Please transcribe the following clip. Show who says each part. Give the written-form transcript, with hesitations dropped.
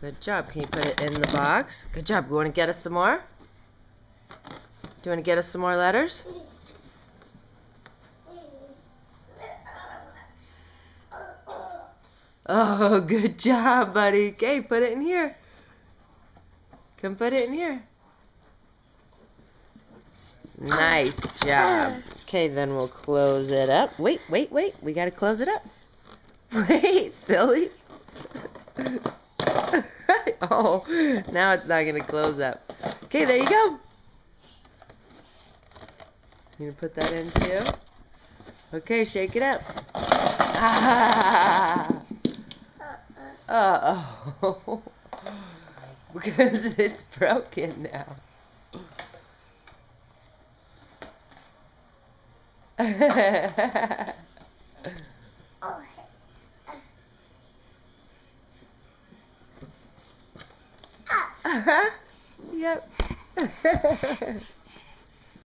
Speaker 1: Good job. Can you put it in the box? Good job. You want to get us some more? Do you want to get us some more letters? Oh, good job, buddy. Okay, put it in here. Come put it in here. Nice job. Okay, then we'll close it up. Wait. We gotta close it up. Wait, silly. Oh, now it's not gonna close up. Okay, there you go. You gonna put that in too? Okay, shake it up. Ah. Oh, because it's broken now. Yep.